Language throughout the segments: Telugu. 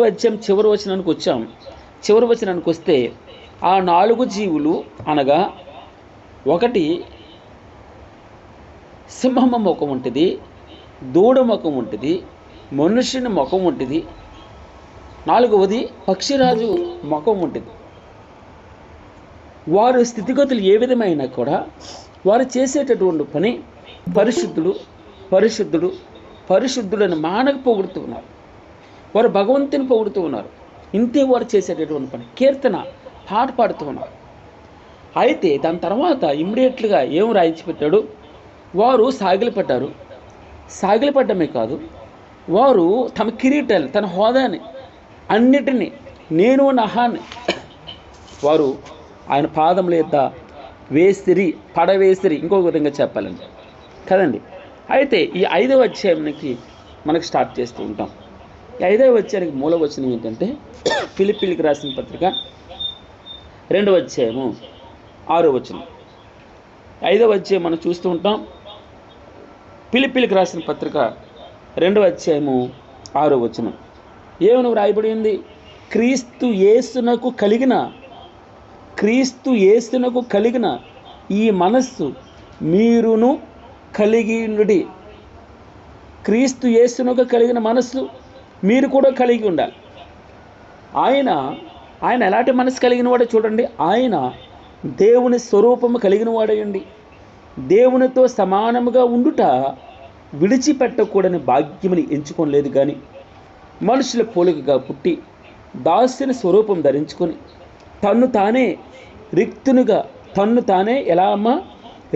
అధ్యాయం చివరి వచనానికి వచ్చాం. చివరి వచనానికి వస్తే ఆ 4 జీవులు అనగా, ఒకటి సింహం ముఖం ఉంటుంది, దూడ ముఖం ఉంటుంది, మనుషుని ముఖం ఉంటుంది, 4వది పక్షిరాజు ముఖం ఉంటుంది. వారి స్థితిగతులు ఏ విధమైనా కూడా వారు చేసేటటువంటి పని పరిశుద్ధుడు పరిశుద్ధుడు పరిశుద్ధుడని మానక పొగుడుతూ ఉన్నారు. వారు భగవంతుని పొగుడుతూ ఉన్నారు. ఇంతే వారు చేసేటటువంటి పని. కీర్తన పాట పాడుతూ ఉన్నారు. అయితే దాని తర్వాత ఇమ్మీడియట్గా ఏం రాయించి పెట్టాడు? వారు సాగిలపడ్డారు. సాగిలపడ్డమే కాదు, వారు తమ కిరీటాలు, తన హోదాని అన్నిటినీ, నేను నహాన్ని వారు ఆయన పాదముల యొద్ద వేసిరి, పడవేసిరి. ఇంకొక విధంగా చెప్పాలండి కదండి. అయితే ఈ 5వ అధ్యాయానికి మనకు స్టార్ట్ చేస్తూ ఉంటాం. ఈ 5వ అధ్యాయానికి మూల వచనం ఏంటంటే ఫిలిప్పీలకు రాసిన పత్రిక 2వ అధ్యాయము 6వ వచనం. 5వ అధ్యాయం మనం చూస్తూ ఉంటాం. ఫిలిప్పీలకు రాసిన పత్రిక 2వ అధ్యాయము 6వ వచనం ఏమని వ్రాయబడి ఉంది? క్రీస్తు యేసునకు కలిగిన ఈ మనస్సు మీరును కలిగి ఉండుడి. క్రీస్తు యేసునకు కలిగిన మనస్సు మీరు కూడా కలిగి ఉండాలి. ఆయన ఎలాంటి మనసు కలిగిన వాడో చూడండి. ఆయన దేవుని స్వరూపము కలిగిన వాడయండి. దేవునితో సమానముగా ఉండుట విడిచిపెట్టకూడని భాగ్యముని ఎంచుకోలేదు, కానీ మనుషుల పోలికగా పుట్టి దాసుని స్వరూపం ధరించుకొని తన్ను తానే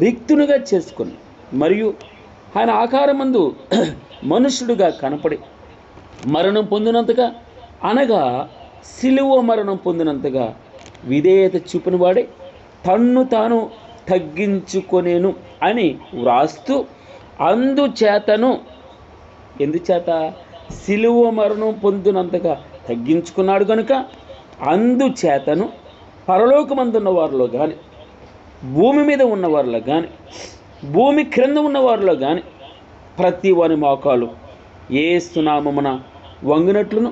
రిక్తునిగా చేసుకొని మరియు ఆయన ఆకారమందు మనుషుడుగా కనపడి మరణం పొందినంతగా, అనగా సిలువ మరణం పొందినంతగా విధేయత చూపిన వాడే తన్ను తాను తగ్గించుకొనేను అని వ్రాస్తూ, ఎందుచేత సిలువ మరణం పొందినంతగా తగ్గించుకున్నాడు కనుక, అందుచేతను పరలోకమందున్న వారిలో కానీ, భూమి మీద ఉన్నవారిలో కానీ, భూమి క్రింద ఉన్నవారిలో కానీ ప్రతి వాని మోకాలు యేసు నామమున వంగినట్లును,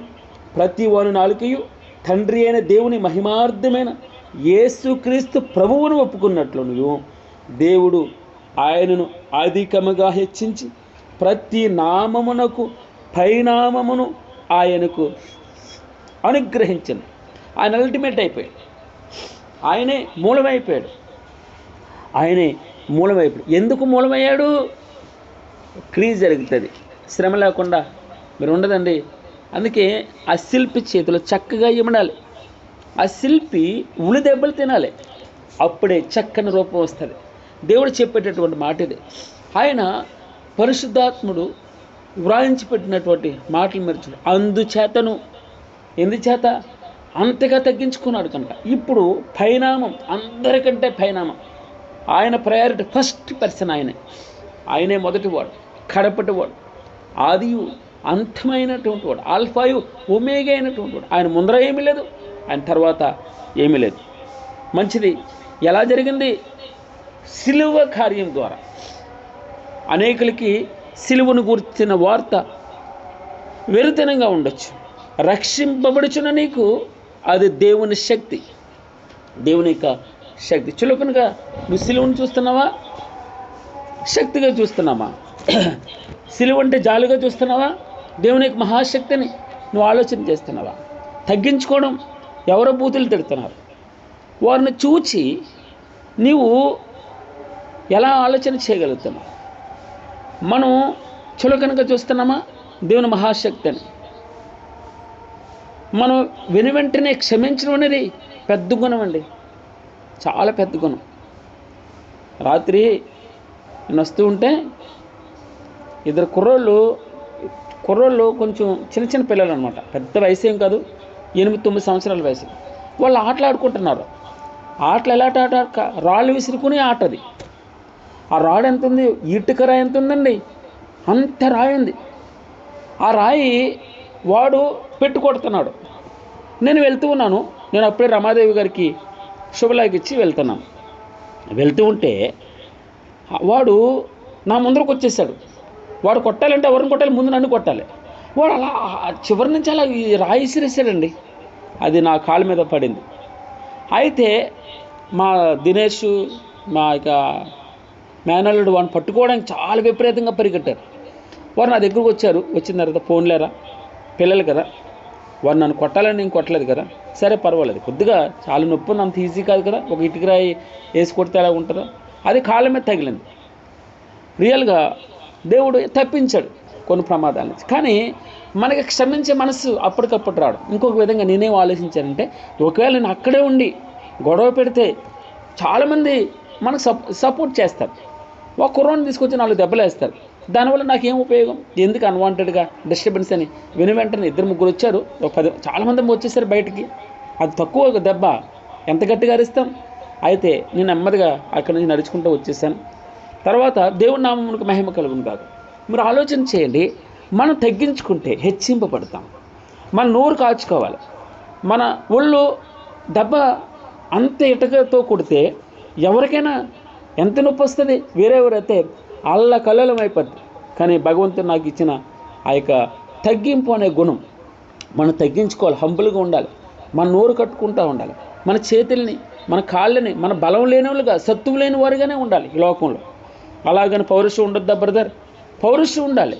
ప్రతి వాని నాలుకయు తండ్రి అయిన దేవుని మహిమార్థమైన యేసుక్రీస్తు ప్రభువును ఒప్పుకున్నట్లును దేవుడు ఆయనను అధికముగా హెచ్చించి ప్రతి నామమునకు పైనామమును ఆయనకు అనుగ్రహించను. ఆయన అల్టిమేట్ అయిపోయాడు. ఆయనే మూలమైపోయాడు. ఎందుకు మూలమయ్యాడు? క్రీజ్ జరుగుతుంది, శ్రమ లేకుండా మీరు ఉండదండి. అందుకే ఆ శిల్పి చేతిలో చక్కగా ఇమడాలి. ఆ శిల్పి ఉలి దెబ్బలు తినాలి, అప్పుడే చక్కని రూపం వస్తుంది. దేవుడు చెప్పేటటువంటి మాట ఇది. ఆయన పరిశుద్ధాత్ముడు వ్రాయించి పెట్టినటువంటి మాటలు మీరు చూడండి. అందుచేతను, ఎందుచేత అంతగా తగ్గించుకున్నాడు కనుక ఇప్పుడు పైనామం, అందరికంటే పైనామం. ఆయన ప్రయారిటీ, ఫస్ట్ పర్సన్ ఆయనే మొదటివాడు, కడపటివాడు, ఆదియు అంతమైనటువంటి వాడు, ఆల్ఫాయు ఒమేగా అయినటువంటి వాడు. ఆయన ముందర ఏమీ లేదు, ఆయన తర్వాత ఏమీ లేదు. మంచిది. ఎలా జరిగింది? సిలువ కార్యం ద్వారా. అనేకులకి సిలువను గురించిన వార్త వెరితనంగా ఉండొచ్చు. రక్షింపబడుచున్న నీకు అది దేవుని శక్తి, దేవుని యొక్క శక్తి. చులకనగా నువ్వు సిలువను చూస్తున్నావా? శక్తిగా చూస్తున్నావా? సిలువ అంటే జాలిగా చూస్తున్నావా? దేవుని యొక్క మహాశక్తిని నువ్వు ఆలోచన చేస్తున్నావా? తగ్గించుకోవడం, ఎవరో బూతులు తిడుతున్నారు, వారిని చూచి నీవు ఎలా ఆలోచన చేయగలుగుతున్నావు? మనం చులకనగా చూస్తున్నామా దేవుని మహాశక్తిని? మనం వెనువెంటనే క్షమించడం అనేది పెద్ద గుణం అండి, చాలా పెద్ద గుణం. రాత్రి నేను వస్తూ ఉంటే ఇద్దరు కుర్రోళ్ళు కొంచెం చిన్న పిల్లలు అనమాట, పెద్ద వయసు ఏం కాదు, 8-9 సంవత్సరాల వయసు. వాళ్ళు ఆటలాడుకుంటున్నారు. ఆటలు ఎలా రాళ్ళు విసురుకునే ఆట అది. ఆ రాడు ఎంత ఉంది? ఇటుక రాయి ఎంత ఉందండి? అంత రాయి ఉంది. ఆ రాయి వాడు పెట్టుకొడుతున్నాడు. నేను వెళ్తూ ఉన్నాను. నేను అప్పుడే రమాదేవి గారికి శుభలాకి ఇచ్చి వెళ్తున్నాను. వెళ్తూ ఉంటే వాడు నా ముందరకు వచ్చేసాడు. వాడు కొట్టాలంటే ఎవరిని కొట్టాలి? ముందు నన్ను కొట్టాలి. వాడు అలా చివరి నుంచి అలా ఈ రాయి విసిరేసాడండి. అది నా కాళ్ళ మీద పడింది. అయితే మా దినేష్, మా ఇక మేనల్లుడు వాడిని పట్టుకోవడానికి చాలా విపరీతంగా పరిగెట్టారు. వారు నా దగ్గరకు వచ్చారు. వచ్చిన తర్వాత ఫోన్లేరా, పిల్లలు కదా, వారు నన్ను కొట్టాలని నేను కొట్టలేదు కదా, సరే పర్వాలేదు, కొద్దిగా చాలా నొప్పి ఉంది, అంత ఈజీ కాదు కదా, ఒక ఇటుకరాయి వేసి కొడితే ఎలా ఉంటుందో, అది కాళ్ళ మీద తగిలింది. రియల్గా దేవుడు తప్పించాడు కొన్ని ప్రమాదాల నుంచి. కానీ మనకి క్షమించే మనసు అప్పటికప్పుడు రాడు. ఇంకొక విధంగా నేనేం ఆలోచించానంటే, ఒకవేళ నేను అక్కడే ఉండి గొడవ పెడితే చాలామంది మనకు సపోర్ట్ చేస్తారు. ఒక కుర్రాన్ని తీసుకొచ్చి 4 దెబ్బలు వేస్తారు. దానివల్ల నాకేం ఉపయోగం? ఎందుకు అన్వాంటెడ్గా డిస్టర్బెన్స్ అని వెంటనే 2-3 వచ్చారు, ఒక 10 చాలామంది వచ్చేసారు బయటికి. అది తక్కువ దెబ్బ, ఎంత గట్టిగా అరిస్తాం. అయితే నేను నెమ్మదిగా అక్కడి నుంచి నడుచుకుంటూ వచ్చేసాను. తర్వాత దేవుడి నామమునకు మహిమ కలుగును కాదు. మీరు ఆలోచన చేయండి, మనం తగ్గించుకుంటే హెచ్చింపబడతాం. మన నోరు కాచుకోవాలి. మన ఒళ్ళు దెబ్బ అంత ఇటుకతో కొడితే ఎవరికైనా ఎంత నొప్పి వస్తుంది? వేరెవరైతే అల్లకల్లోలం అయిపోద్ది. కానీ భగవంతుడు నాకు ఇచ్చిన ఆ యొక్క తగ్గింపు అనే గుణం మనం తగ్గించుకోవాలి. హంబుల్గా ఉండాలి. మన నోరు కట్టుకుంటూ ఉండాలి. మన చేతుల్ని, మన కాళ్ళని మన బలం లేని వాళ్ళుగా, సత్తువు లేని వారుగానే ఉండాలి ఈ లోకంలో. అలాగని పౌరుషం ఉండొద్దా బ్రదర్? పౌరుషం ఉండాలి.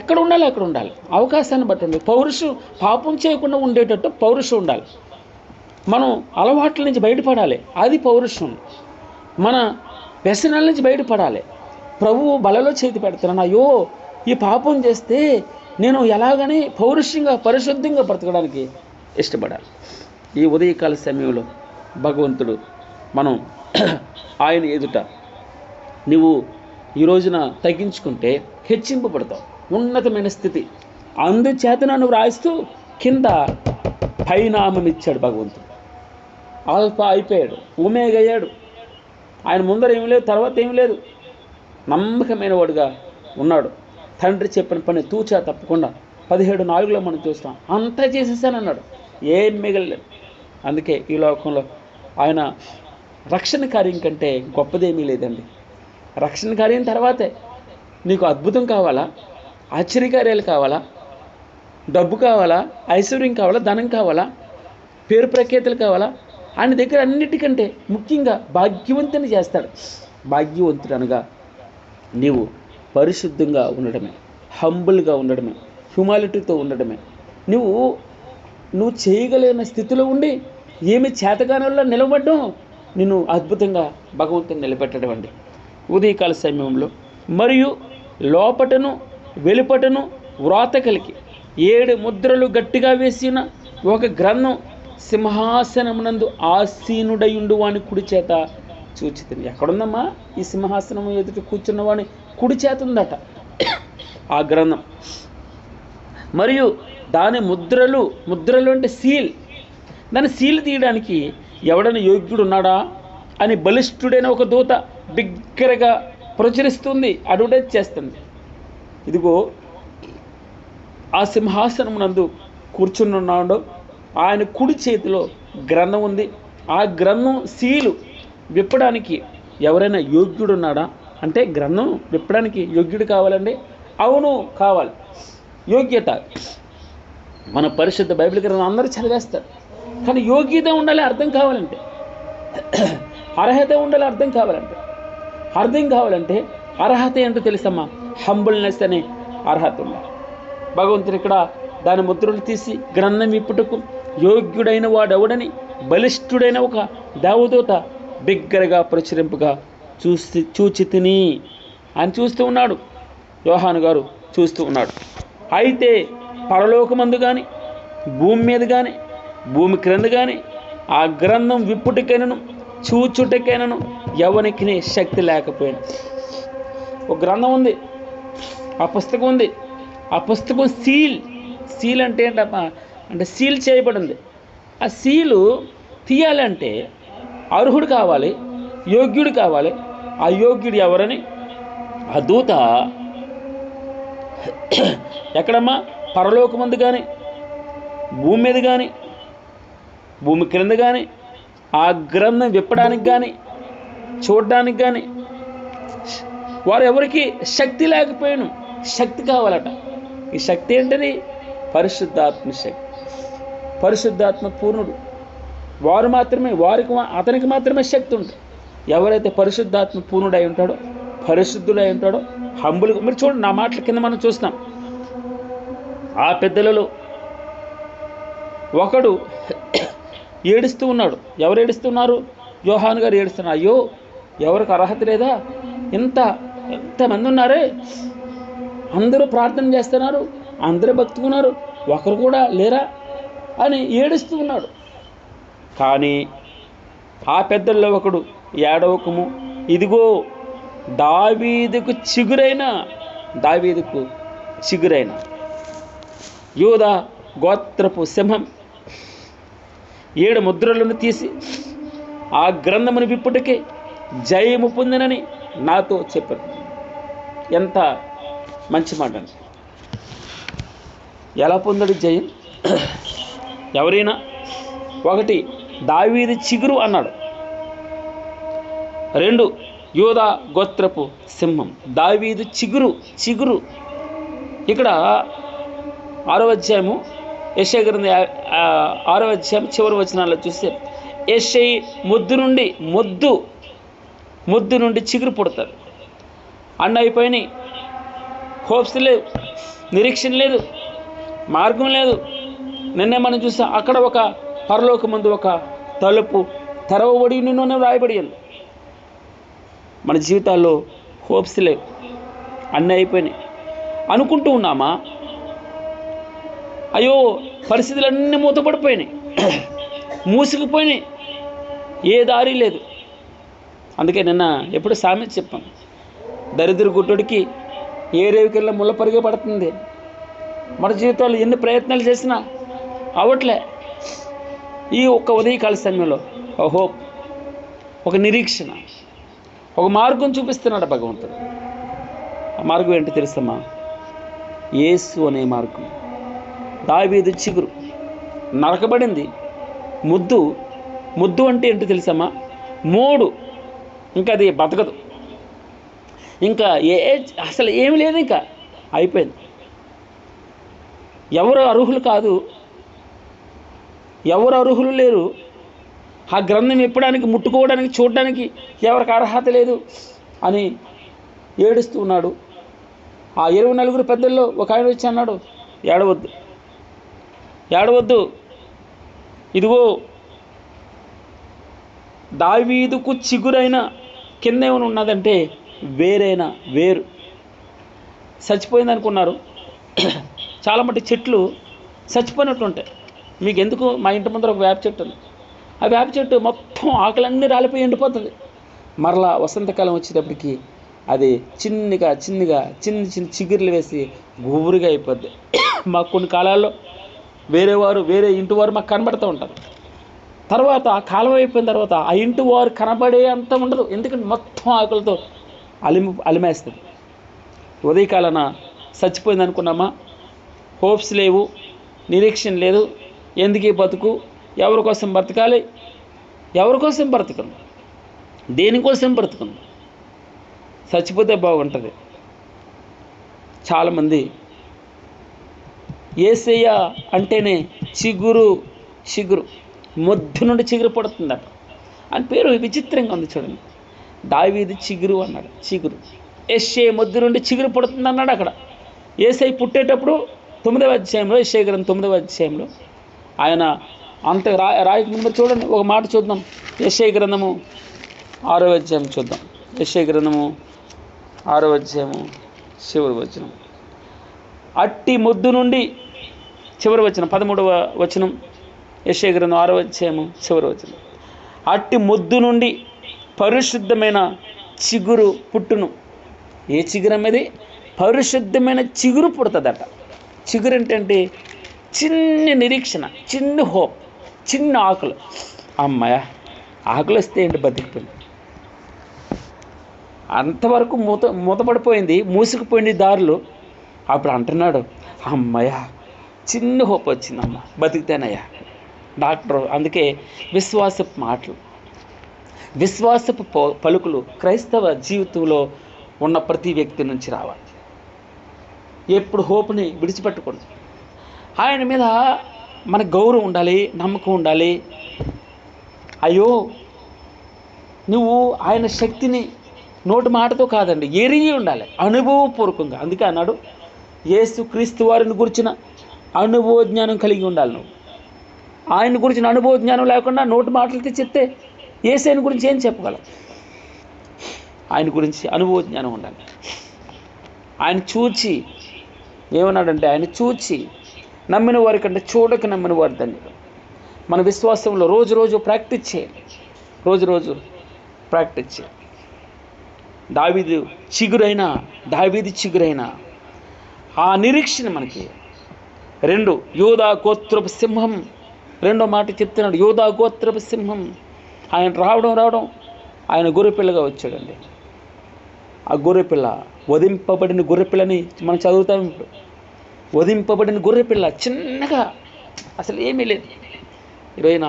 ఎక్కడ ఉండాలి అక్కడ ఉండాలి. అవకాశాన్ని బట్టి ఉండాలి. పౌరుషం పాపం చేయకుండా ఉండేటట్టు పౌరుషం ఉండాలి. మనం అలవాట్ల నుంచి బయటపడాలి, అది పౌరుషం. మన వ్యసనాల నుంచి బయటపడాలి. ప్రభువు బలలో చేతి పెడుతున్నాను, అయ్యో ఈ పాపం చేస్తే నేను ఎలాగని పౌరుషంగా పరిశుద్ధంగా బ్రతకడానికి ఇష్టపడాలి. ఈ ఉదయకాల సమయంలో భగవంతుడు మనం ఆయన ఎదుట నువ్వు ఈ రోజున తగ్గించుకుంటే హెచ్చింపబడతావు, ఉన్నతమైన స్థితి. అందుచేతన నువ్వు రాయిస్తూ కింద పైనామం ఇచ్చాడు భగవంతుడు. ఆల్ఫా అయిపోయాడు, ఒమేగా అయ్యాడు. ఆయన ముందర ఏమి లేదు, తర్వాత ఏమి లేదు. నమ్మకమైన వాడుగా ఉన్నాడు. తండ్రి చెప్పిన పని తూచా తప్పకుండా 17:4 మనం చూస్తాం. అంతా చేసేసానన్నాడు, ఏం మిగలలేదు. అందుకే ఈ లోకంలో ఆయన రక్షణ కార్యం కంటే గొప్పదేమీ లేదండి. రక్షణ కార్యం తర్వాతే నీకు అద్భుతం కావాలా, ఆశ్చర్యకార్యాలు కావాలా, డబ్బు కావాలా, ఐశ్వర్యం కావాలా, ధనం కావాలా, పేరు ప్రఖ్యాతులు కావాలా, ఆయన దగ్గర అన్నిటికంటే ముఖ్యంగా భాగ్యవంతుని చేస్తాడు. భాగ్యవంతుడు అనగా నీవు పరిశుద్ధంగా ఉండడమే, హంబుల్గా ఉండడమే, హ్యూమాలిటీతో ఉండడమే. నువ్వు చేయగలిగిన స్థితిలో ఉండి ఏమి చేతగానల్లో నిలబడడం నిన్ను అద్భుతంగా భగవంతుని నిలబెట్టడం అండి. ఉదయకాల సమయంలో మరియు లోపటను వెలుపటను వ్రాత కలిగి 7 ముద్రలు గట్టిగా వేసిన ఒక గ్రంథం సింహాసనమునందు ఆసీనుడయుండు వాని కుడి చేత చూచితిని. ఎక్కడుందమ్మా ఈ సింహాసనం ఎదుట కూర్చున్నవాని కుడి చేత ఉందట ఆ గ్రంథం. మరియు దాని ముద్రలు అంటే సీల్. దాని సీల్ తీయడానికి ఎవడైనా యోగ్యుడు ఉన్నాడా అని బలిష్ఠుడైన ఒక దూత బిగ్గరగా ప్రచురిస్తుంది, అడ్వర్టైజ్ చేస్తుంది. ఇదిగో ఆ సింహాసనం నందు కూర్చున్నాడు, ఆయన కుడి చేతిలో గ్రంథం ఉంది. ఆ గ్రంథం సీలు విప్పడానికి ఎవరైనా యోగ్యుడు ఉన్నాడా అంటే, గ్రంథం విప్పడానికి యోగ్యుడు కావాలండి. అవును కావాలి. యోగ్యత, మన పరిశుద్ధ బైబిల్ గ్రంథం అందరూ చదివేస్తారు, కానీ యోగ్యత ఉండాలి. అర్థం కావాలంటే, అర్హత ఉండాలి. అర్థం కావాలంటే అర్హత ఏంటో తెలుసమ్మా? హంబుల్నెస్ అనే అర్హత ఉండాలి. భగవంతుడు ఇక్కడ దాని ముద్రలు తీసి గ్రంథం విప్పుటకు యోగ్యుడైన వాడెవడని బలిష్ఠుడైన ఒక దేవదూత బిగ్గరగా ప్రచురింపుగా చూచి తిని అని చూస్తూ ఉన్నాడు. యోహాను గారు చూస్తూ ఉన్నాడు. అయితే పరలోకమందు కానీ, భూమి మీద కానీ, భూమి క్రింద కానీ ఆ గ్రంథం విప్పుటికైనను చూచుటకైనను ఎవరికి శక్తి లేకపోయాడు. ఒక గ్రంథం ఉంది, ఆ పుస్తకం ఉంది. ఆ పుస్తకం సీల్ అంటే ఏంటమ్మా అంటే సీల్ చేయబడింది. ఆ సీలు తీయాలంటే అర్హుడు కావాలి, యోగ్యుడు కావాలి. ఆ యోగ్యుడు ఎవరని ఆ దూత ఎక్కడమ్మా? పరలోకమందు కానీ, భూమి మీద కానీ, భూమి క్రింద కానీ ఆ గ్రంథం విప్పడానికి కానీ, చూడడానికి కానీ వారు ఎవరికి శక్తి లేకపోయాను. శక్తి కావాలట. ఈ శక్తి ఏంటిది? పరిశుద్ధాత్మ శక్తి. పరిశుద్ధాత్మ పూర్ణుడు వారు మాత్రమే, అతనికి మాత్రమే శక్తి ఉంటుంది. ఎవరైతే పరిశుద్ధాత్మ పూర్ణుడై ఉంటాడో, పరిశుద్ధుడై ఉంటాడో, హంబులుగా. మీరు చూడండి, నా మాటల కింద మనం చూస్తున్నాం. ఆ పెద్దలలో ఒకడు ఏడుస్తూ ఉన్నాడు. ఎవరు ఏడుస్తున్నారు? యోహాను గారు ఏడుస్తున్నారు. అయ్యో, ఎవరికి అర్హత లేదా? ఎంతమంది ఉన్నారే, అందరూ ప్రార్థన చేస్తున్నారు, అందరూ భక్తుకున్నారు, ఒకరు కూడా లేరా అని ఏడుస్తూ ఉన్నాడు. కానీ ఆ పెద్దల్లో ఒకడు, ఏడవకము, ఇదిగో దావీదుకు చిగురైన యూదా గోత్రపు సింహం 7 ముద్రలను తీసి ఆ గ్రంథమును విప్పుటకే జయము పొందినని నాతో చెప్పారు. ఎంత మంచి మాట అండి. ఎలా పొందడు జయం? ఎవరైనా 1 దావీదు చిగురు అన్నాడు, 2 యూదా గోత్రపు సింహం. దావీదు చిగురు. ఇక్కడ 6వ అధ్యాయము యెషయా గ్రంథం 6వ అధ్యాయం చివరి వచనాల్లో చూస్తే, యెషయి మొద్దు నుండి చిగురు పుడతారు. అన్న అయిపోయినాయి, హోప్స్ లేవు, నిరీక్షణ లేదు, మార్గం లేదు. నిన్నే మనం చూసాం, అక్కడ ఒక పరలోక ముందు ఒక తలుపు తెరవబడి నిన్ను రాయబడి ఉంది. మన జీవితాల్లో హోప్స్ లేవు, అన్నీ అయిపోయినాయి అనుకుంటూ ఉన్నామా? అయ్యో, పరిస్థితులన్నీ మూతపడిపోయినాయి, మూసుకుపోయినాయి, ఏ దారి లేదు. అందుకే నిన్న ఎప్పుడు సామెత చెప్పాం, దరిద్ర గుట్టుడికి ఏ రేవికెళ్ళ ముళ్ళ పరిగే పడుతుంది. మన జీవితాల్లో ఎన్ని ప్రయత్నాలు చేసినా అవట్లే. ఈ ఒక్క ఉదయకాల సమయంలో ఒక హోప్, ఒక నిరీక్షణ, ఒక మార్గం చూపిస్తున్నాడు భగవంతుడు. ఆ మార్గం ఏంటి తెలుసమ్మా? యేసు అనే మార్గం. దావీదు చిగురు నరకబడింది, ముద్దు అంటే ఏంటో తెలుసమ్మా? మోడు, ఇంకా అది బతకదు, ఇంకా అసలు ఏమి లేదు, ఇంకా అయిపోయింది. ఎవరు అర్హులు కాదు, ఎవరు అర్హులు లేరు. ఆ గ్రంథం విప్పడానికి, ముట్టుకోవడానికి, చూడడానికి ఎవరికి అర్హత లేదు అని ఏడుస్తూ ఉన్నాడు. ఆ 24 పెద్దల్లో ఒక ఆయన వచ్చి అన్నాడు, ఏడవద్దు, ఇదిగో దావీదుకు చిగురైన కింద ఏమైనా ఉన్నదంటే వేరు చచ్చిపోయింది అనుకున్నారు. చాలా మట్టి చెట్లు చచ్చిపోయినట్టు ఉంటాయి. మీకు ఎందుకు? మా ఇంటి ముందర ఒక వేప చెట్టు ఉంది. ఆ వేప చెట్టు మొత్తం ఆకులన్నీ రాలిపోయి ఎండిపోతుంది. మరలా వసంతకాలం వచ్చేటప్పటికి అది చిన్న చిగుర్లు వేసి గుబురుగా అయిపోద్ది. మాకు కొన్ని కాలాల్లో వేరే ఇంటి వారు మాకు కనబడుతూ ఉంటారు. తర్వాత ఆ కాలం అయిపోయిన తర్వాత ఆ ఇంటి వారు కనబడే అంత ఉండదు, ఎందుకంటే మొత్తం ఆకులతో అలిమేస్తుంది. ఉదయకాలన చచ్చిపోయింది అనుకున్నామా? హోప్స్ లేవు, నిరీక్షణ లేదు. ఎందుకు ఈ బతుకు? ఎవరి కోసం బ్రతకాలి? ఎవరి కోసం బ్రతకను? దేనికోసం బ్రతకను? చచ్చిపోతే బాగుంటుంది. చాలామంది యేసయ్య అంటేనే చిగురు మొద్దు నుండి చిగురు పడుతుందట అని పేరు విచిత్రంగా ఉంది. చూడండి, దావీదు చిగురు అన్నాడు, చిగురు. యెషయా మొద్దు నుండి చిగురు పడుతుంది అన్నాడు. అక్కడ యేసయ్య పుట్టేటప్పుడు 9వ అధ్యాయంలో, యెషయా గ్రంథం 9వ అధ్యాయంలో ఆయన అంత రాయక ముందు చూడండి, ఒక మాట చూద్దాం. యెషయా గ్రంథము 6వ అధ్యాయం చూద్దాం. యెషయా గ్రంథము 6వ అధ్యాయము చివరి వచనం, అట్టి మొద్దు నుండి చివరి వచనం, 13వ వచనం, యెషయా గ్రంథం 6వ అధ్యాయము చివరి వచనం. అట్టి మొద్దు నుండి పరిశుద్ధమైన చిగురు పుట్టును. ఏ చిగురు అమ్మేది? పరిశుద్ధమైన చిగురు పుడుతుందట. చిగురు అంటే చిన్న నిరీక్షణ, చిన్న హోప్, చిన్న ఆకులు. అమ్మాయ, ఆకులు వస్తే ఏంటి? బతికిపోయింది. అంతవరకు మూతపడిపోయింది, మూసుకుపోయింది దారులు. అప్పుడు అంటున్నాడు, అమ్మాయ చిన్న హోప్ వచ్చిందమ్మ, బతికితేనయ్యా. డాక్టర్ అందుకే విశ్వాసపు మాటలు, విశ్వాసపు పలుకులు క్రైస్తవ జీవితంలో ఉన్న ప్రతి వ్యక్తి నుంచి రావాలి. ఎప్పుడు హోప్ని విడిచిపెట్టకూడదు. ఆయన మీద మనకు గౌరవం ఉండాలి, నమ్మకం ఉండాలి. అయ్యో నువ్వు ఆయన శక్తిని నోటి మాటతో కాదండి, ఎరిగి ఉండాలి, అనుభవపూర్వకంగా. అందుకే అన్నాడు, యేసు క్రీస్తు వారిని గురించిన అనుభవ జ్ఞానం కలిగి ఉండాలి. నువ్వు ఆయన గురించిన అనుభవ జ్ఞానం లేకుండా నోటి మాటలతో చెప్తే యేసుని గురించి ఏం చెప్పగలవు? ఆయన గురించి అనుభవ జ్ఞానం ఉండాలి. ఆయన చూచి ఏమన్నాడంటే, ఆయన చూచి నమ్మిన వారి కంటే చూడక నమ్మిన వారి ధన్యులు. మన విశ్వాసంలో రోజు ప్రాక్టీస్ చేయాలి, రోజు ప్రాక్టీస్ చేయాలి. దావీదు చిగురైన ఆ నిరీక్షణ మనకి. 2 యోధా గోత్రపు సింహం, రెండో మాట చెప్తున్నాడు, యోధా గోత్రపు సింహం. ఆయన రావడం ఆయన గొర్రెపిల్లగా వచ్చాడండి. ఆ గొర్రెపిల్ల, వధింపబడిన గొర్రెపిల్లని మనం చదువుతాం. ఇప్పుడు వధింపబడిన గొర్రెపిల్ల, చిన్నగా, అసలు ఏమీ లేదు. ఈరోజున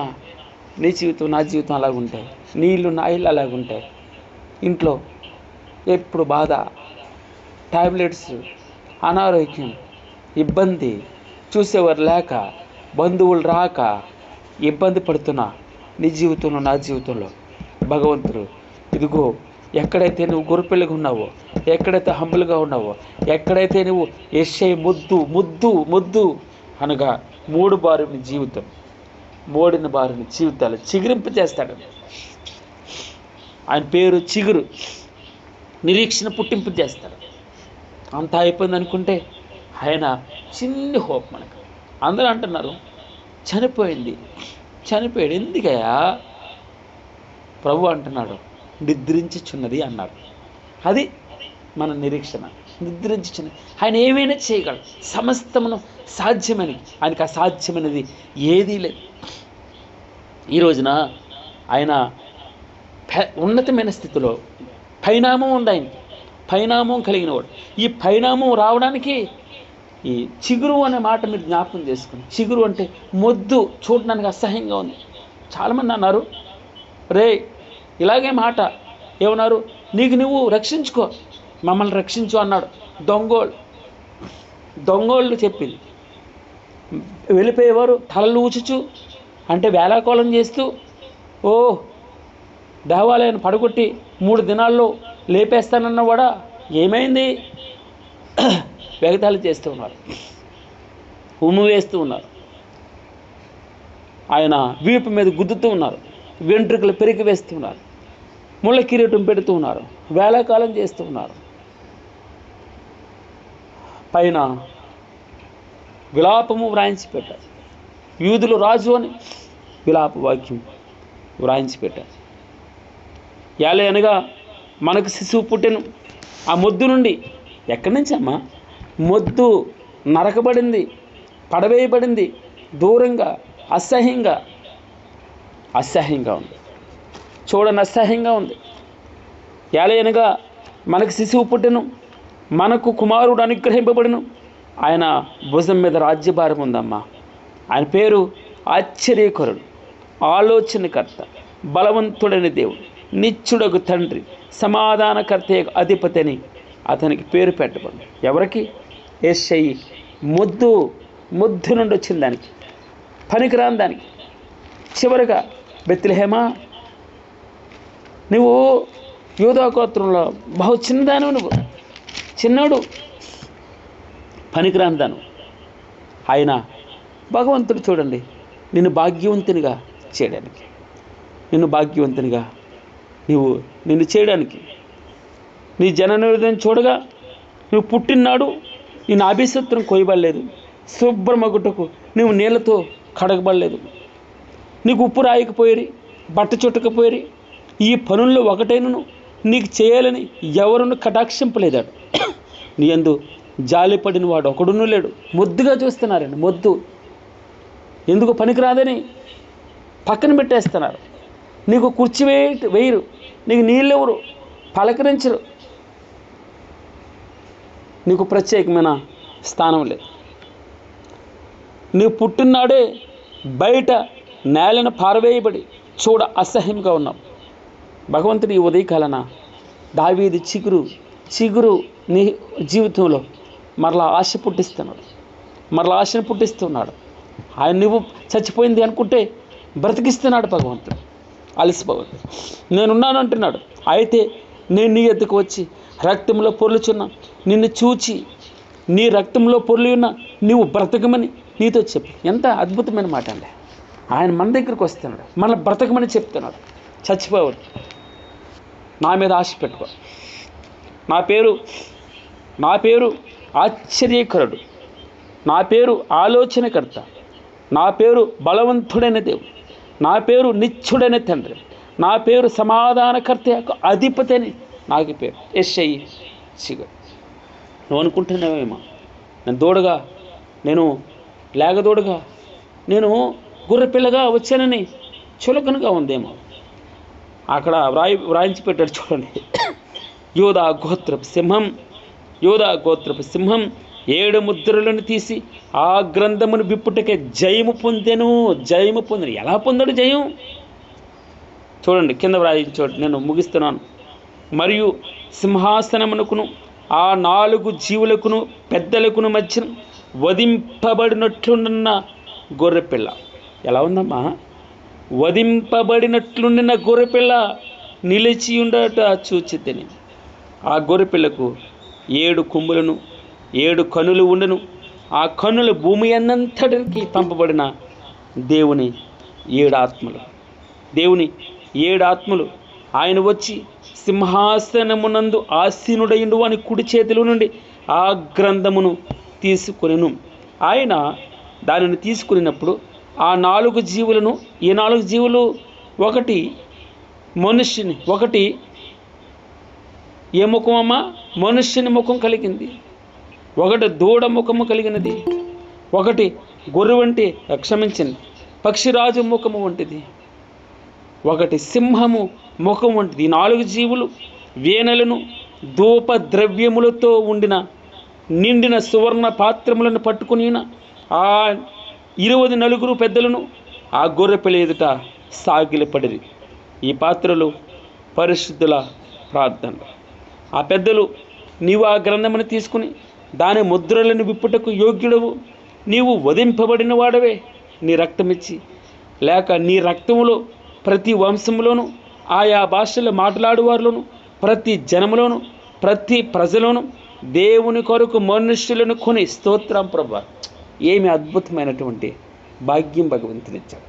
నీ జీవితం నా జీవితం అలాగుంటాయి, నీ ఇల్లు నా ఇల్లు అలాగుంటాయి. ఇంట్లో ఎప్పుడు బాధ, టాబ్లెట్స్, అనారోగ్యం, ఇబ్బంది, చూసేవారు లేక, బంధువులు రాక ఇబ్బంది పడుతున్నా నీ జీవితంలో నా జీవితంలో భగవంతుడు ఇదిగో, ఎక్కడైతే నువ్వు గొర్రెపిల్లగా ఉన్నావో, ఎక్కడైతే హంబులుగా ఉన్నావో, ఎక్కడైతే నువ్వు యేసయ్య ముద్దు అనగా మోడిన బారిన జీవితాలు చిగురింపు చేస్తాడు. ఆయన పేరు చిగురు, నిరీక్షణ పుట్టింపు చేస్తాడు. అంతా అయిపోయింది అనుకుంటే ఆయన చిన్ని హోప్ మనకు. అందరూ అంటున్నారు చనిపోయాడు ఎందుకయ్యా? ప్రభు అంటున్నాడు, నిద్రించుచున్నది అన్నాడు. అది మన నిరీక్షణ, నిద్రించుచున్నది. ఆయన ఏమైనా చేయగలడు, సమస్తమును సాధ్యమని. ఆయనకు అసాధ్యమైనది ఏదీ లేదు. ఈ రోజున ఆయన ఉన్నతమైన స్థితిలో పరిణామం ఉంది. ఆయనకి పరిణామం కలిగినవాడు. ఈ పరిణామం రావడానికి ఈ చిగురు అనే మాట మీరు జ్ఞాపకం చేసుకుని. చిగురు అంటే మొద్దు, చూడడానికి అసహ్యంగా ఉంది. చాలామంది అన్నారు, రే ఇలాగే మాట ఏమన్నారు, నీకు నువ్వు రక్షించుకో, మమ్మల్ని రక్షించు అన్నాడు. దొంగోళ్ళు చెప్పింది. వెళ్ళిపోయేవారు తలలు ఊచుచు, అంటే వేలాకోలం చేస్తూ, దేవాలయాన్ని పడగొట్టి 3 దినాల్లో లేపేస్తానన్నవాడా ఏమైంది? వెగతాలు చేస్తూ ఉన్నారు, ఉమ్ము వేస్తూ ఉన్నారు, ఆయన వీపు మీద గుద్దుతూ ఉన్నారు, వెంట్రుకలు పెరిగి వేస్తూ ఉన్నారు, ముళ్ళ కిరీటం పెడుతూ ఉన్నారు, వేళాకాలం చేస్తూ ఉన్నారు. పైన విలాపము వ్రాయించి పెట్టారు. యూదులు రాజు అని విలాప వాక్యం వ్రాయించి పెట్టారు. అనగా మనకు శిశువు పుట్టెను. ఆ మొద్దు నుండి, ఎక్కడి నుంచి అమ్మా? మొద్దు నరకబడింది, పడవేయబడింది, దూరంగా అసహ్యంగా ఉంది. చూడని అసహ్యంగా ఉంది. అనగా మనకు శిశువు పుట్టెను, మనకు కుమారుడు అనుగ్రహింపబడును, ఆయన భుజం మీద రాజ్యభారం ఉందమ్మా. ఆయన పేరు ఆశ్చర్యకరుడు, ఆలోచనకర్త, బలవంతుడైన దేవుడు, నిత్యుడగు తండ్రి, సమాధానకర్త అధిపతి అని అతనికి పేరు పెట్టబడింది. ఎవరికి? యేసయ్య మొద్దు నుండి వచ్చిన దానికి, పనికిరాని దానికి. చివరిగా బెత్లెహేమా, నువ్వు యూదా గోత్రంలో బహు చిన్నదాను, నువ్వు చిన్నోడు, పనికిరాని దాను. ఆయన భగవంతుడు చూడండి నిన్ను భాగ్యవంతునిగా చేయడానికి, నిన్ను చేయడానికి, నీ జనన చూడగా నువ్వు పుట్టినాడు నీ నాభిసత్రం కొయ్యబడలేదు, శుభ్రమగుటకు నువ్వు నీళ్ళతో కడగబడలేదు, నీకు ఉప్పు రాయకపోయి, బట్ట చుట్టకపోయి, ఈ పనుల్లో ఒకటైనను నీకు చేయాలని ఎవరును కటాక్షింపలేదాడు. నీ యందు జాలిపడిన వాడు ఒకడునూ లేడు. మొద్దుగా చూస్తున్నారండి. మొద్దు ఎందుకు పనికిరాదని పక్కన పెట్టేస్తున్నారు. నీకు కుర్చీ వేయరు, నీకు నీళ్ళెవరు, పలకరించరు, నీకు ప్రత్యేకమైన స్థానం లేదు. నీవు పుట్టినాడే బయట నేలను పారవేయబడి చూడ అసహ్యంగా ఉన్నావు. భగవంతుడు ఈ ఉదయకాలన దావీదు చిగురు నీ జీవితంలో మరలా ఆశ పుట్టిస్తున్నాడు, మరలా ఆశను పుట్టిస్తున్నాడు. ఆయన నువ్వు చచ్చిపోయింది అనుకుంటే బ్రతికిస్తున్నాడు భగవంతుడు. అలసిపోవద్దు, నేనున్నాను అంటున్నాడు. అయితే నేను నీ ఎద్దుకు వచ్చి రక్తంలో పొర్లుచున్న నిన్ను చూచి నీ రక్తంలో పొర్లి ఉన్న నీవు బ్రతకమని నీతో చెప్పు. ఎంత అద్భుతమైన మాట అండి. ఆయన మన దగ్గరికి వస్తున్నాడు, మన బ్రతకమని చెప్తున్నాడు. చచ్చిపోవద్దు, నా మీద ఆశ పెట్టుకో. నా పేరు ఆశ్చర్యకరుడు, నా పేరు ఆలోచనకర్త, నా పేరు బలవంతుడైన దేవుడు, నా పేరు నిత్యుడైన తండ్రి, నా పేరు సమాధానకర్త యొక్క అధిపతి అని నాకు పేరు. యెషయి సిగ. నువ్వు అనుకుంటున్నావేమో నేను దూడగా, నేను లేగదూడగా, నేను గుర్రపిల్లగా వచ్చానని చులకనగా ఉందేమో. అక్కడ వ్రాయించి పెట్టాడు చూడండి. యోధా గోత్రపు సింహం 7 ముద్రలను తీసి ఆ గ్రంథమును విప్పుటకే జయము పొందెను. ఎలా పొందాడు జయం? చూడండి, కింద వ్రాయించోడు. నేను ముగిస్తున్నాను. మరియు సింహాసనమునకును ఆ 4 జీవులకును పెద్దలకును మధ్య వధింపబడినట్లున్న గొర్రెపిల్ల. ఎలా ఉందమ్మా? వధింపబడినట్లుండిన గొర్రెపిల్ల నిలిచి ఉండట చూచితిని. ఆ గొర్రెపిల్లకు 7 కొమ్ములను 7 కనులు ఉండను. ఆ కన్నుల భూమి అన్నంతటికి పంపబడిన దేవుని 7 ఆత్మలు. ఆయన వచ్చి సింహాసనమునందు ఆసీనుడయుండు అని కుడి చేతిలో నుండి ఆ గ్రంథమును తీసుకొనెను. ఆయన దానిని తీసుకున్నప్పుడు ఆ 4 జీవులను, ఈ 4 జీవులు, ఒకటి మనుష్యుని, ఒకటి ఏ ముఖం అమ్మా? మనుష్యుని ముఖం కలిగింది. ఒకటి దూడ ముఖము కలిగినది, ఒకటి గొర్రె వంటి, క్షమించండి, పక్షిరాజు ముఖము వంటిది, ఒకటి సింహము ముఖం వంటిది. ఈ 4 జీవులు వీణలను ధూప ద్రవ్యములతో నిండిన సువర్ణ పాత్రములను పట్టుకుని ఆ 24 పెద్దలను ఆ గొర్రెపిల్ల ఎదుట సాగిలపడిరి. ఈ పాత్రలు పరిశుద్ధుల ప్రార్థన. ఆ పెద్దలు, నీవు ఆ గ్రంథమును తీసుకుని దాని ముద్రలను విప్పుటకు యోగ్యుడవు, నీవు వధింపబడిన వాడవే, నీ రక్తమిచ్చి, లేక నీ రక్తములో ప్రతి వంశంలోను, ఆయా భాషలు మాట్లాడువారిలోను, ప్రతి జనములోను, ప్రతి ప్రజలోను దేవుని కొరకు మనుష్యులను కొని. స్తోత్రం ప్రభువా. ఏమి అద్భుతమైనటువంటి భాగ్యం భగవంతునిచ్చాడు.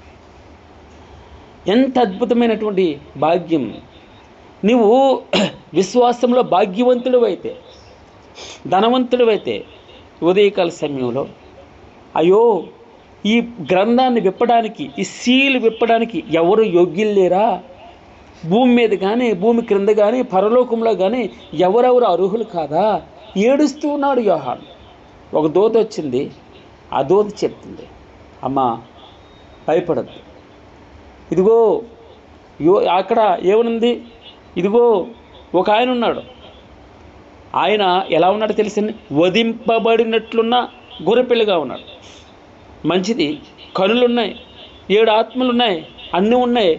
ఎంత అద్భుతమైనటువంటి భాగ్యం. నీవు విశ్వాసంలో భాగ్యవంతుడు అయితే, ధనవంతుడు అయితే, ఉదయకాల సమయంలో అయ్యో ఈ గ్రంథాన్ని విప్పడానికి, ఈ సీలు విప్పడానికి ఎవరు యోగ్యులు లేరా? భూమి మీద కానీ, భూమి క్రింద కానీ, పరలోకంలో కానీ ఎవరెవరు అర్హులు కాదా? ఏడుస్తూ ఉన్నాడు యోహాను. ఒక దూత వచ్చింది. ఆ దూత చెప్తుంది, అమ్మా భయపడద్దు, ఇదిగో అక్కడ ఏమనుంది? ఇదిగో ఒక ఆయన ఉన్నాడు. ఆయన ఎలా ఉన్నాడో తెలిసింది? వధింపబడినట్లున్న గొర్రెపిల్లగా ఉన్నాడు. మంచిది, కనులున్నాయి, 7 ఆత్మలున్నాయి, అన్నీ ఉన్నాయి.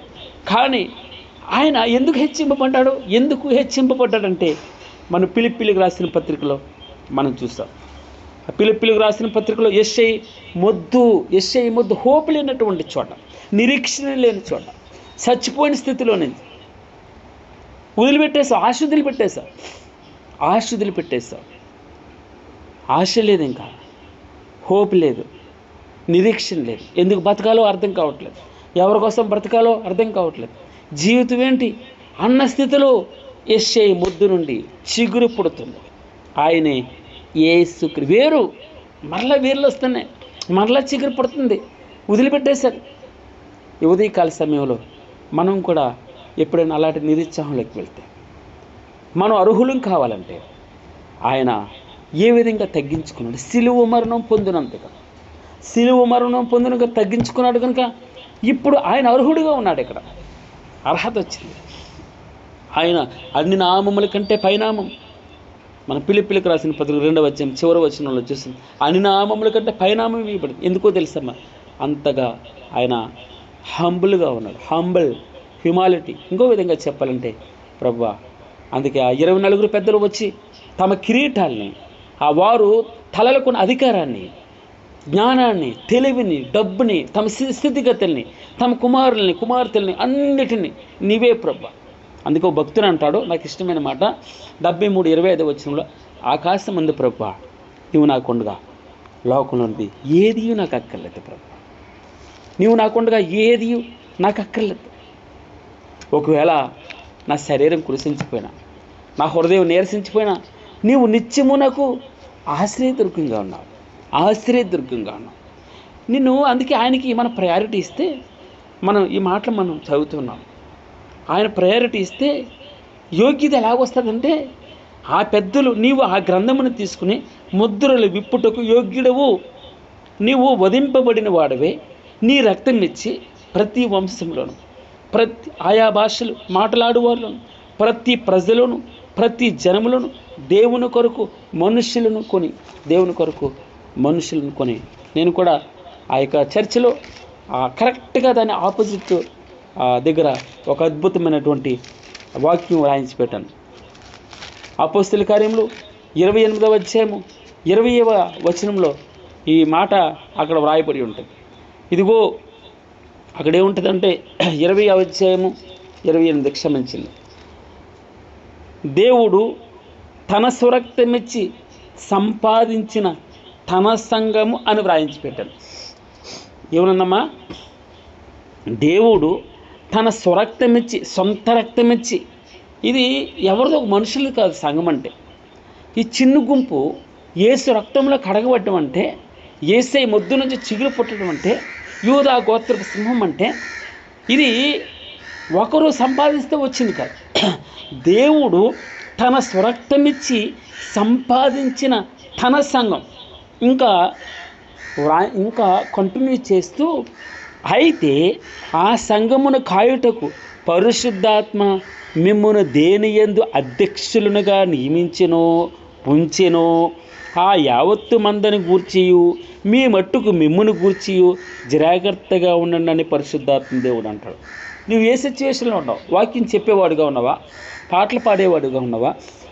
కానీ ఆయన ఎందుకు హెచ్చింపబడ్డాడంటే మన ఫిలిప్పీలకు రాసిన పత్రికలో మనం చూస్తాం. ఆ ఫిలిప్పీలకు రాసిన పత్రికలో యెషయి మొద్దు హోప్ లేనటువంటి చోట, నిరీక్షణ లేని చోట, చచ్చిపోయిన స్థితిలో నుంచి ఆశ వదిలిపెట్టేశావు. ఆశ లేదు, ఇంకా హోప్ లేదు, నిరీక్షణ లేదు. ఎందుకు బతకాలో అర్థం కావట్లేదు, ఎవరి కోసం బ్రతకాలో అర్థం కావట్లేదు. జీవితం ఏంటి అన్న స్థితిలో యెషయి మొద్దు నుండి చిగురు పుడుతుంది. ఆయనే యేసు. వేరు మరలా వేర్లు వస్తున్నాయి, మరలా చిగురు పుడుతుంది. వదిలిపెట్టేశారు. ఈ ఉదయకాల సమయంలో మనం కూడా ఎప్పుడైనా అలాంటి నిరుత్సాహంలోకి వెళ్తే, మనం అర్హులం కావాలంటే ఆయన ఏ విధంగా తగ్గించుకున్నాడు? సిలువ మరణం పొందినక తగ్గించుకున్నాడు కనుక ఇప్పుడు ఆయన అర్హుడిగా ఉన్నాడు. ఇక్కడ అర్హత వచ్చింది. ఆయన అన్ని నామముల కంటే పైనామం. మన ఫిలిప్పీలకు రాసిన పత్రిక 2వ అధ్యాయం చివరి వచనంలో చూస్తుంది, అన్ని నామముల కంటే పైనామం ఇవ్వబడింది. ఎందుకో తెలుసమ్మా? అంతగా ఆయన హంబుల్గా ఉన్నాడు. హ్యూమాలిటీ. ఇంకో విధంగా చెప్పాలంటే ప్రభువా, అందుకే ఆ 24 పెద్దలు వచ్చి తమ కిరీటాల్ని ఆ వారు తలలకున్న అధికారాన్ని, జ్ఞానాన్ని, తెలివిని, డబ్బుని, తమ స్థితిగతుల్ని, తమ కుమారుల్ని, కుమార్తెల్ని అన్నిటినీ నీవే ప్రభా. అందుకో భక్తుడు అంటాడు, నాకు ఇష్టమైన మాట 73:25 వచనంలో, ఆకాశం అందు ప్రభా నీవు నాకుండగా లోకంలోనిది ఏది నాకు అక్కర్లేదు ప్రభా. నీవు నాకుండగా ఏది నాకు అక్కర్లేదు. ఒకవేళ నా శరీరం కృషించిపోయినా, నా హృదయం నీరసించిపోయినా, నీవు నిత్యము నాకు ఆశ్రయదుర్గంగా ఉన్నావు, ఆశ్రయదుర్గంగా ఉన్నావు. నిన్ను అందుకే ఆయనకి మన ప్రయారిటీ ఇస్తే, మనం ఈ మాటలు మనం చదువుతున్నాం. ఆయన ప్రయారిటీ ఇస్తే యోగ్యత ఎలాగొస్తుందంటే, ఆ పెద్దలు నీవు ఆ గ్రంథమును తీసుకుని ముద్రలు విప్పుటకు యోగ్యుడవు, నీవు వధింపబడిన వాడవే, నీ రక్తం ఇచ్చి ప్రతి వంశంలోను, ప్రతి ఆయా భాషలు మాట్లాడువాళ్ళను, ప్రతి ప్రజలను, ప్రతి జనములను దేవుని కొరకు మనుషులను కొని, దేవుని కొరకు మనుషులను కొని. నేను కూడా ఆ యొక్క చర్చిలో కరెక్ట్గా దాని ఆపోజిట్ దగ్గర ఒక అద్భుతమైనటువంటి వాక్యం రాయించి పెట్టాను. అపోస్తల కార్యములు 28వ అధ్యాయము 20వ వచనంలో ఈ మాట అక్కడ వ్రాయబడి ఉంటుంది. ఇదిగో అక్కడ ఏముంటుందంటే 20వ అధ్యాయము 28 క్షమించింది. దేవుడు తన స్వరక్తమిచ్చి సంపాదించిన తన సంఘము అని వ్రాయించి పెట్టాను. ఏమన్నమ్మా, దేవుడు తన స్వరక్తమిచ్చి, సొంత రక్తమిచ్చి, ఇది ఎవరిదో మనుషులు కాదు. సంఘం అంటే ఈ చిన్న గుంపు యేసు రక్తంలో కడగబట్టడం అంటే, యేసై మొద్దు నుంచి చిగురు పుట్టడం అంటే, యూదా గోత్రపు సింహం అంటే, ఇది ఒకరు సంపాదిస్తే వచ్చింది కాదు. దేవుడు తన స్వరక్తమిచ్చి సంపాదించిన తన సంఘం. ఇంకా కంటిన్యూ చేస్తూ, అయితే ఆ సంఘమును కాయుటకు పరిశుద్ధాత్మ మిమ్మును దేనియందు అధ్యక్షులుగా నియమించెనో ఉంచెనో ఆ యావత్తు మందని గూర్చియు మీ మట్టుకు మిమ్మును గూర్చియు జాగ్రత్తగా ఉండండి అని పరిశుద్ధాత్మ దేవుడు అంటాడు. నువ్వు ఏ సిచ్యువేషన్లో ఉన్నావు? వాక్యం చెప్పేవాడుగా ఉన్నావా? పాటలు పాడేవాడుగా ఉన్నావా?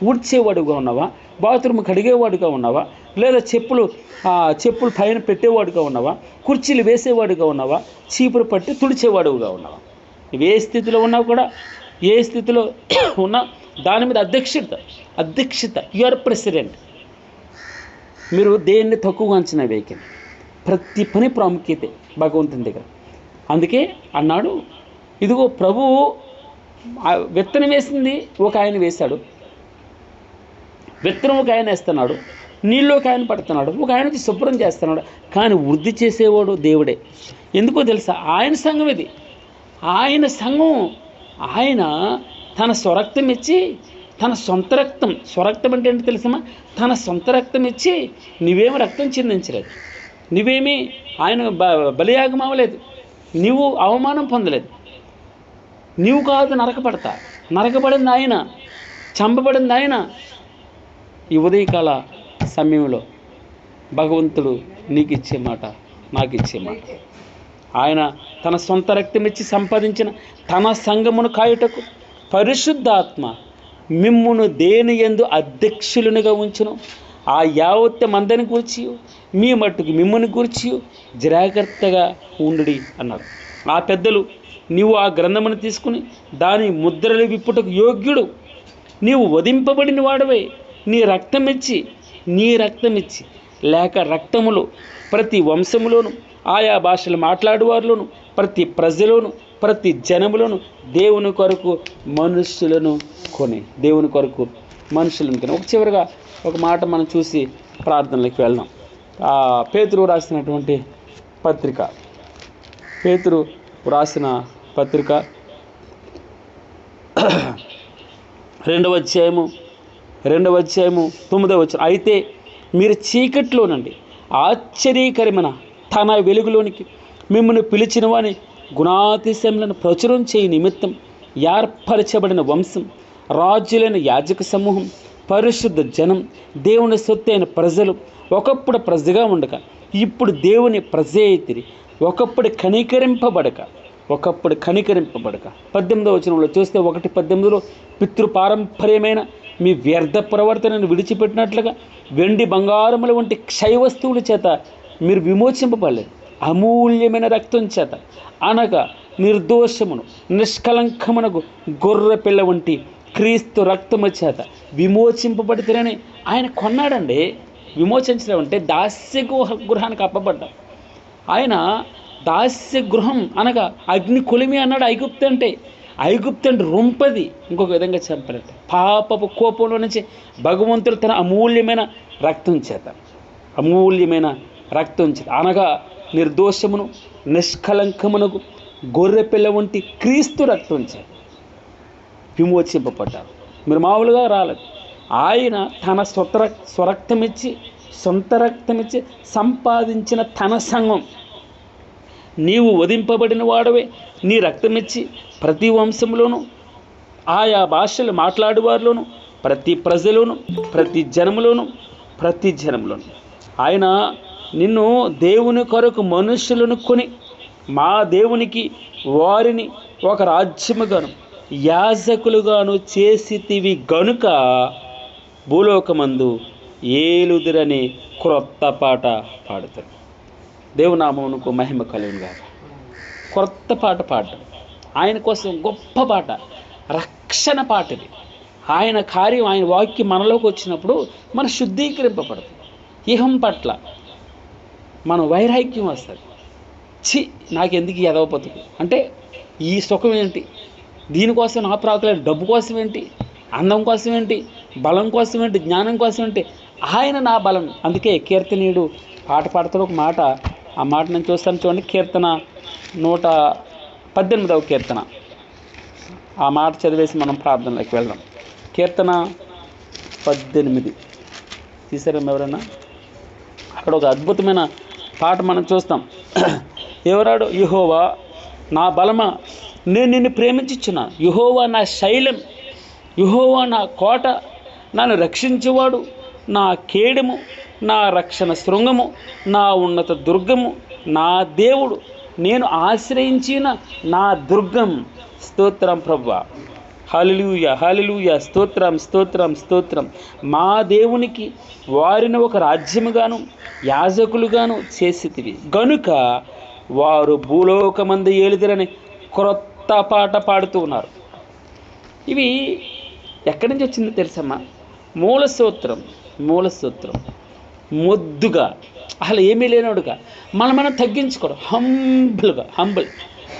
ఊడ్చేవాడుగా ఉన్నావా? బాత్రూమ్ కడిగేవాడుగా ఉన్నావా? లేదా చెప్పులు పైన పెట్టేవాడుగా ఉన్నావా? కుర్చీలు వేసేవాడుగా ఉన్నావా? చీపురు పట్టి తుడిచేవాడుగా ఉన్నావా? నువ్వు ఏ స్థితిలో ఉన్నావు కూడా, ఏ స్థితిలో ఉన్నా దాని మీద అధ్యక్షత యు ఆర్ ప్రెసిడెంట్. మీరు దేన్ని తక్కువగా అంచనా వేయకండి. ప్రతి పని ప్రాముఖ్యతే భగవంతుని దగ్గర. అందుకే అన్నాడు, ఇదిగో ప్రభువు విత్తనం వేసింది ఒక ఆయన వేశాడు, విత్తనం ఒక ఆయన వేస్తున్నాడు, నీళ్ళు ఒక ఆయన పడుతున్నాడు, ఒక ఆయన వచ్చి శుభ్రం చేస్తున్నాడు. కానీ వృద్ధి చేసేవాడు దేవుడే. ఎందుకో తెలుసా? ఆయన సంఘం ఇది. ఆయన సంఘం. ఆయన తన స్వరక్తం ఇచ్చి, తన సొంత రక్తం, స్వరక్తం అంటే ఏంటి తెలుసమ్మా? తన సొంత రక్తం ఇచ్చి, నువ్వేమి రక్తం చిందించలేదు, నువ్వేమీ ఆయన బలియాగం అవ్వలేదు, నువ్వు అవమానం పొందలేదు, నీవు కాదు నరకబడింది ఆయన, చంపబడింది ఆయన. ఈ ఉదయకాల సమయంలో భగవంతుడు నీకు ఇచ్చే మాట, నాకు ఇచ్చే మాట, ఆయన తన సొంత రక్తం ఇచ్చి సంపాదించిన తన సంఘమును కాయుటకు పరిశుద్ధాత్మ మిమ్మును దేనియందు అధ్యక్షులునిగా ఉంచును ఆ యావత్తు మందని గూర్చి మీ మట్టుకు మిమ్ముని గూర్చి జాగ్రత్తగా ఉండుడి అన్నారు. ఆ పెద్దలు, నీవు ఆ గ్రంథమును తీసుకుని దాని ముద్రలు విప్పుటకు యోగ్యుడు, నీవు వధింపబడిన వాడవే, నీ రక్తమిచ్చి లేక రక్తములో ప్రతి వంశములోను, ఆయా భాషలు మాట్లాడువారిలోను, ప్రతి ప్రజలోను, ప్రతి జనములను దేవుని కొరకు మనుషులను కొని, దేవుని కొరకు మనుషులను కొని. చివరిగా ఒక మాట మనం చూసి ప్రార్థనలకు వెళ్దాం. పేతురు రాసినటువంటి పత్రిక, పేతురు రాసిన పత్రిక 2వ అధ్యాయము 9వ వచనం. అయితే మీరు చీకట్లో నుండి ఆశ్చర్యకరమైన తన వెలుగులోనికి మిమ్మల్ని పిలిచిన వాని గుణాతిశయములను ప్రచురం చేయ నిమిత్తం ఏర్పరచబడిన వంశం, రాజులైన యాజక సమూహం, పరిశుద్ధ జనం, దేవుని సొత్తైన ప్రజలు, ఒకప్పుడు ప్రజగా ఉండక ఇప్పుడు దేవుని ప్రజ అయితిరి, ఒకప్పుడు కనికరింపబడక ఒకప్పుడు కనికరింపబడక. 18వ వచనంలో చూస్తే 1:18 పితృపారంపర్యమైన మీ వ్యర్థ ప్రవర్తనను విడిచిపెట్టినట్లుగా వెండి బంగారముల వంటి క్షయ వస్తువుల చేత మీరు విమోచింపబడలేదు, అమూల్యమైన రక్తం చేత అనగా నిర్దోషమును నిష్కలంకమునకు గొర్రె పిల్ల వంటి క్రీస్తు రక్తము చేత విమోచింపబడితేనని ఆయన కొన్నాడండి. విమోచించడం అంటే దాస్య గృహానికి అప్పబడ్డాం. ఆయన దాస్య గృహం అనగా అగ్ని కొలిమి అన్నాడు. ఐగుప్తు అంటే రొంపది. ఇంకొక విధంగా చెప్పాలంటే పాపపు కోపంలో నుంచి భగవంతుడు తన అమూల్యమైన రక్తం చేత అనగా నిర్దోషమును నిష్కలంకమునకు గొర్రె పిల్ల వంటి క్రీస్తు రక్తం చేత విమోచింపబడ్డారు. మీరు మామూలుగా రాలేదు. ఆయన తన సొంత రక్తమిచ్చి సంపాదించిన తన సంఘం. నీవు వధింపబడిన వాడవే, నీ రక్తమిచ్చి ప్రతి వంశంలోనూ ఆయా భాషలు మాట్లాడేవారిలోను ప్రతి ప్రజలోను ప్రతి జనములోను ఆయన నిన్ను దేవుని కొరకు మనుషులను కొని మా దేవునికి వారిని ఒక రాజ్యముగాను యాజకులుగాను చేసితివి గనుక భూలోకమందు ఏలుదిరని క్రొత్త పాట పాడుతాడు. దేవునామమునకు మహిమ కలుగునుగా. క్రొత్త పాట పాడటం ఆయన కోసం గొప్ప పాట, రక్షణ పాట ఇది. ఆయన కార్యం, ఆయన వాక్యం మనలోకి వచ్చినప్పుడు మనం శుద్ధీకరింపబడుతుంది. ఇహం పట్ల మనం వైరాగ్యం వస్తుంది. నాకెందుకు ఈ ఎదవ బతుకు అంటే ఈ సుఖం ఏంటి, దీనికోసం నా ప్రాకులేదు, డబ్బు కోసం ఏంటి, అందం కోసం ఏంటి, బలం కోసం ఏంటి, జ్ఞానం కోసం ఏంటి, ఆయన నా బలం. అందుకే కీర్తనీయుడు పాట పాడుతాడు. ఒక మాట, ఆ మాట నేను చూస్తాను చూడండి. కీర్తన 118వ కీర్తన. ఆ మాట చదివేసి మనం ప్రార్థనలోకి వెళ్దాం. కీర్తన 18 తీసారా ఎవరైనా? అక్కడ ఒక అద్భుతమైన పాట మనం చూస్తాం. ఎవరాడు? యెహోవా నా బలమా, నేను నిన్ను ప్రేమించుచున్నాను. యెహోవా నా శైలం, యెహోవా నా కోట, నన్ను రక్షించేవాడు, నా కేడము, నా రక్షణ శృంగము, నా ఉన్నత దుర్గము, నా దేవుడు, నేను ఆశ్రయించిన నా దుర్గం. స్తోత్రం ప్రభువా, హల్లెలూయా హల్లెలూయా, స్తోత్రం స్తోత్రం స్తోత్రం. మా దేవునికి వారిని ఒక రాజ్యముగాను యాజకులుగాను చేసితివి గనుక వారు భూలోకమందు ఏలుదిరని క్రొత్త పాట పాడుతూ ఉన్నారు. ఇవి ఎక్కడి నుంచి వచ్చిందో తెలుసమ్మా? మూల సూత్రం మొద్దుగా, అసలు ఏమీ లేనోడుగా మనం తగ్గించుకోవడం,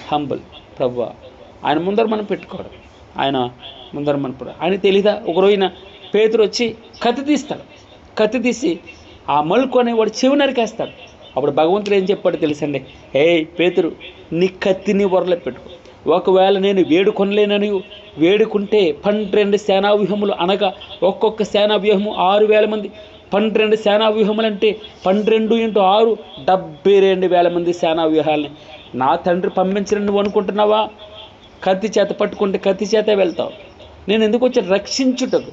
హంబుల్ ప్రభువా ఆయన ముందర మనం పెట్టుకోవడం, ఆయన ముందర మనం ఆయన తెలీదా? ఒక రోజున పేతురు వచ్చి కత్తి తీసి ఆ మలుకు అనేవాడు చెవి నరికేస్తాడు. అప్పుడు భగవంతుడు ఏం చెప్పాడు తెలుసండి? పేతురు, నీ కత్తిని వరలో పెట్టుకో. ఒకవేళ నేను వేడుకొనలేనని వేడుకుంటే 12 సేనావ్యూహములు, అనగా ఒక్కొక్క సేనావ్యూహము 6,000 మంది. 12 సేనావ్యూహములు అంటే 12 × 6 72,000 మంది సేనావ్యూహాలని నా తండ్రి పంపించని నువ్వు అనుకుంటున్నావా? కత్తి చేత పట్టుకుంటే కత్తి చేతే వెళ్తావు. నేను ఎందుకు వచ్చాను? రక్షించుటకు,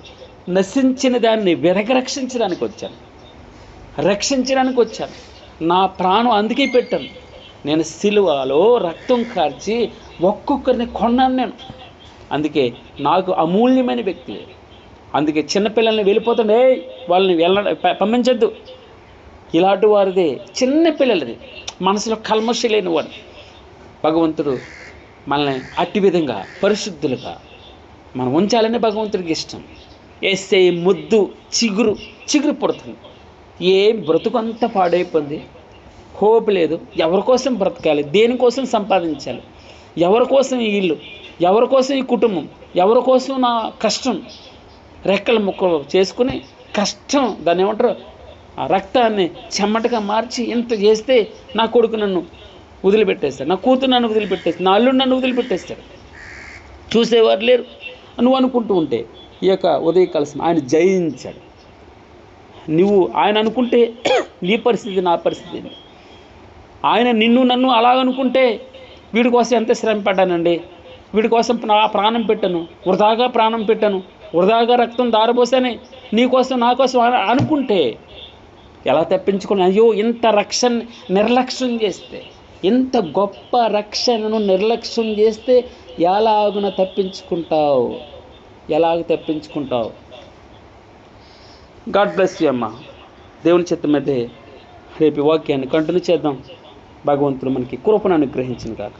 నశించిన దాన్ని రక్షించడానికి వచ్చాను. నా ప్రాణం అందుకే పెట్టాను. నేను సిలువలో రక్తం కార్చి ఒక్కొక్కరిని కొన్నాను నేను. అందుకే నాకు అమూల్యమైన వ్యక్తి. అందుకే చిన్నపిల్లల్ని వెళ్ళిపోతుండే, వాళ్ళని పంపించద్దు. ఇలాంటి వారిదే, చిన్నపిల్లలది, మనసులో కల్మష లేని వాడు. భగవంతుడు మనల్ని అట్టి విధంగా పరిశుద్ధులుగా మనం ఉంచాలని భగవంతుడికి ఇష్టం. వేస్తే ముద్దు చిగురు పుడుతుంది. బ్రతుకంతా పాడైపోయింది, హోప్ లేదు. ఎవరి కోసం బ్రతకాలి, దేనికోసం సంపాదించాలి, ఎవరి కోసం ఈ ఇల్లు, ఎవరి కోసం ఈ కుటుంబం, ఎవరి కోసం నా కష్టం, రెక్కల ముక్కలు చేసుకుని కష్టం, దాన్ని ఏమంటారు, ఆ రక్తాన్ని చెమ్మటగా మార్చి ఇంత చేస్తే నా కొడుకు నన్ను వదిలిపెట్టేస్తాడు, నా కూతురు నన్ను వదిలిపెట్టేస్తాడు, నా అల్లుడు నన్ను వదిలిపెట్టేస్తాడు, చూసేవారు లేరు నువ్వు అనుకుంటూ ఉంటే ఈ యొక్క ఉదయకాల ఆయన జయించాడు. నువ్వు ఆయన అనుకుంటే నీ పరిస్థితి నా పరిస్థితి. ఆయన నిన్ను నన్ను అలాగనుకుంటే వీడి కోసం ఎంత శ్రమ పడ్డానండి, వీడి కోసం నా ప్రాణం పెట్టాను, వృధాగా రక్తం దారబోసానే నీకోసం నా కోసం అనుకుంటే ఎలా తప్పించుకుని, అయ్యో ఇంత నిర్లక్ష్యం చేస్తే ఇంత గొప్ప రక్షణను నిర్లక్ష్యం చేస్తే ఎలాగున తప్పించుకుంటావు? గాడ్ బ్లెస్ యూ అమ్మా. దేవుని చిత్తమైతే రేపు వాక్యాన్ని కంటిన్యూ చేద్దాం. భగవంతుడు మనకి కృపను అనుగ్రహించిన కాక.